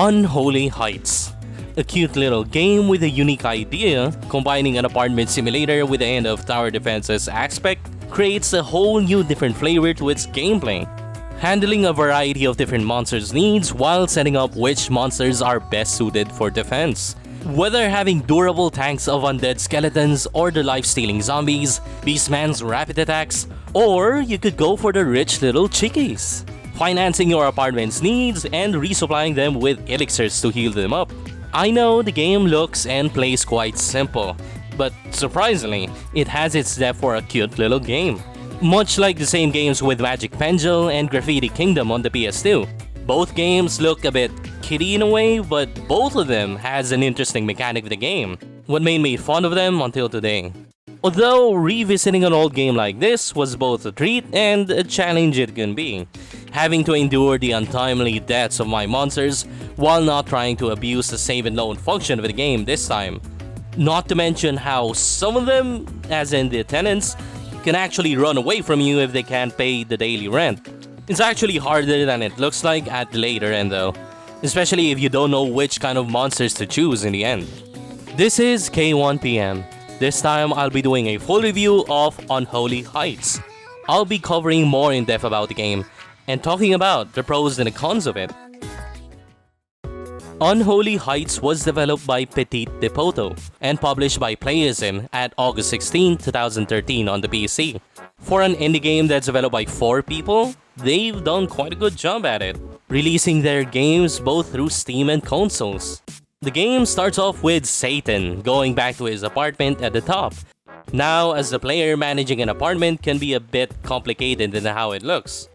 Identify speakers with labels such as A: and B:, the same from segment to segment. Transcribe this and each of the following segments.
A: Unholy Heights. A cute little game with a unique idea, combining an apartment simulator with the end of tower defenses aspect, creates a whole new different flavor to its gameplay. Handling a variety of different monsters' needs while setting up which monsters are best suited for defense. Whether having durable tanks of undead skeletons or the life-stealing zombies, Beastman's rapid attacks, or you could go for the rich little chickies. Financing your apartment's needs and resupplying them with elixirs to heal them up. I know the game looks and plays quite simple, but surprisingly, it has its depth for a cute little game. Much like the same games with Magic Pendule and Graffiti Kingdom on the PS2. Both games look a bit kiddie in a way, but both of them has an interesting mechanic of the game, what made me fond of them until today. Although revisiting an old game like this was both a treat and a challenge it can be, having to endure the untimely deaths of my monsters while not trying to abuse the save and load function of the game this time. Not to mention how some of them, as in the tenants, can actually run away from you if they can't pay the daily rent. It's actually harder than it looks like at the later end though, especially if you don't know which kind of monsters to choose in the end. This is K1PM. This time I'll be doing a full review of Unholy Heights. I'll be covering more in depth about the game and talking about the pros and the cons of it. Unholy Heights was developed by Petit Depoto and published by Playism at August 16, 2013 on the PC. For an indie game that's developed by 4 people, they've done quite a good job at it, releasing their games both through Steam and consoles. The game starts off with Satan going back to his apartment at the top. Now, as the player, managing an apartment can be a bit complicated than how it looks.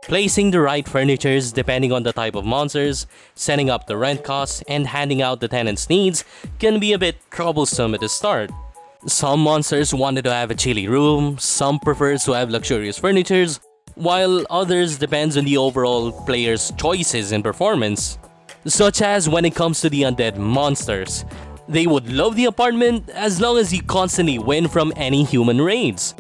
A: Placing the right furnitures depending on the type of monsters, setting up the rent costs, and handing out the tenants' needs can be a bit troublesome at the start. Some monsters wanted to have a chilly room, some prefers to have luxurious furnitures, while others depends on the overall player's choices and performance. Such as when it comes to the undead monsters. They would love the apartment as long as you constantly win from any human raids.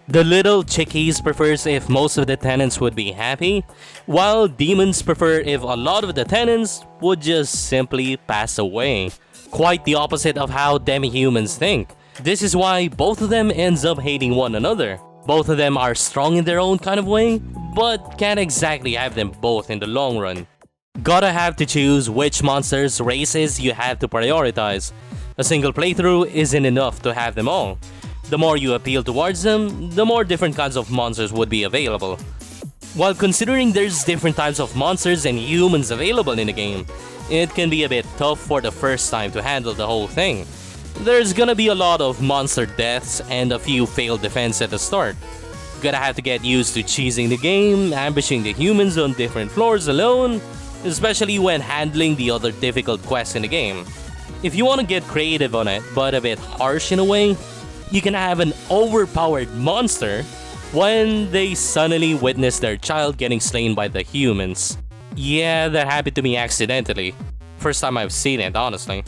A: The little chickies prefers if most of the tenants would be happy, while demons prefer if a lot of the tenants would just simply pass away. Quite the opposite of how demi-humans think. This is why both of them ends up hating one another. Both of them are strong in their own kind of way, but can't exactly have them both in the long run. Gotta have to choose which monsters, races you have to prioritize. A single playthrough isn't enough to have them all. The more you appeal towards them, the more different kinds of monsters would be available. While considering there's different types of monsters and humans available in the game, it can be a bit tough for the first time to handle the whole thing. There's gonna be a lot of monster deaths and a few failed defense at the start. Gonna have to get used to cheesing the game, ambushing the humans on different floors alone, especially when handling the other difficult quests in the game. If you want to get creative on it, but a bit harsh in a way, you can have an overpowered monster when they suddenly witness their child getting slain by the humans. Yeah, that happened to me accidentally. First time I've seen it, honestly.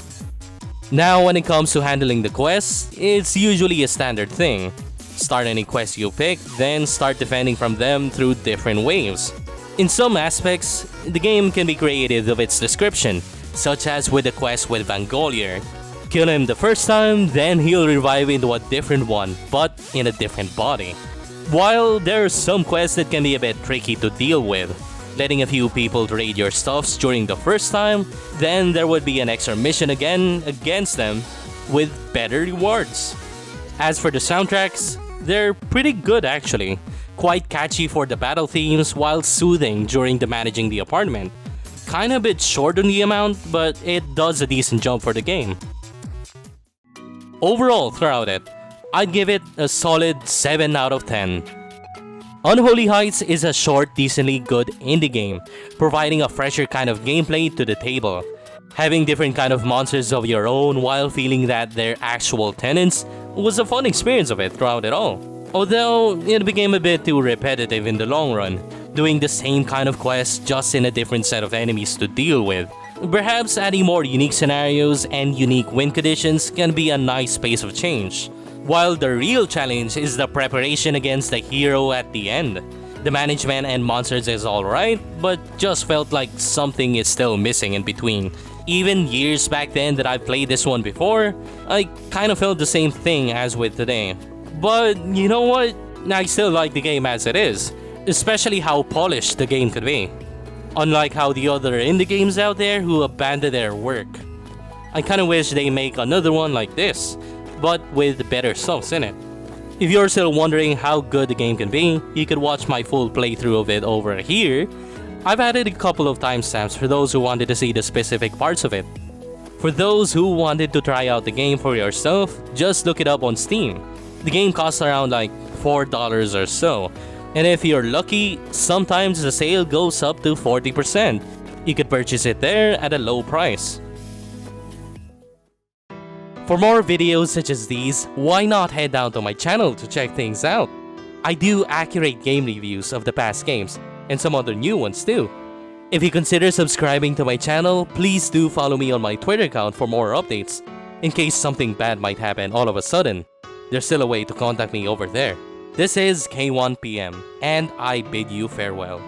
A: Now, when it comes to handling the quests, it's usually a standard thing. Start any quest you pick, then start defending from them through different waves. In some aspects, the game can be creative of its description, such as with the quest with Vangolier. Kill him the first time, then he'll revive into a different one, but in a different body. While there are some quests that can be a bit tricky to deal with, letting a few people trade your stuffs during the first time, then there would be an extra mission again against them with better rewards. As for the soundtracks, they're pretty good actually. Quite catchy for the battle themes while soothing during the managing the apartment. Kinda a bit short on the amount, but it does a decent job for the game. Overall, throughout it, I'd give it a solid 7 out of 10. Unholy Heights is a short, decently good indie game, providing a fresher kind of gameplay to the table. Having different kind of monsters of your own while feeling that they're actual tenants was a fun experience of it throughout it all. Although, it became a bit too repetitive in the long run, doing the same kind of quests just in a different set of enemies to deal with. Perhaps adding more unique scenarios and unique win conditions can be a nice pace of change. While the real challenge is the preparation against the hero at the end. The management and monsters is alright, but just felt like something is still missing in between. Even years back then that I played this one before, I kind of felt the same thing as with today. But you know what? I still like the game as it is, especially how polished the game could be. Unlike how the other indie games out there who abandon their work. I kinda wish they make another one like this, but with better stuff in it. If you're still wondering how good the game can be, you could watch my full playthrough of it over here. I've added a couple of timestamps for those who wanted to see the specific parts of it. For those who wanted to try out the game for yourself, just look it up on Steam. The game costs around like $4 or so, and if you're lucky, sometimes the sale goes up to 40%. You could purchase it there at a low price. For more videos such as these, why not head down to my channel to check things out? I do accurate game reviews of the past games, and some other new ones too. If you consider subscribing to my channel, please do follow me on my Twitter account for more updates. In case something bad might happen all of a sudden, there's still a way to contact me over there. This is K1PM, and I bid you farewell.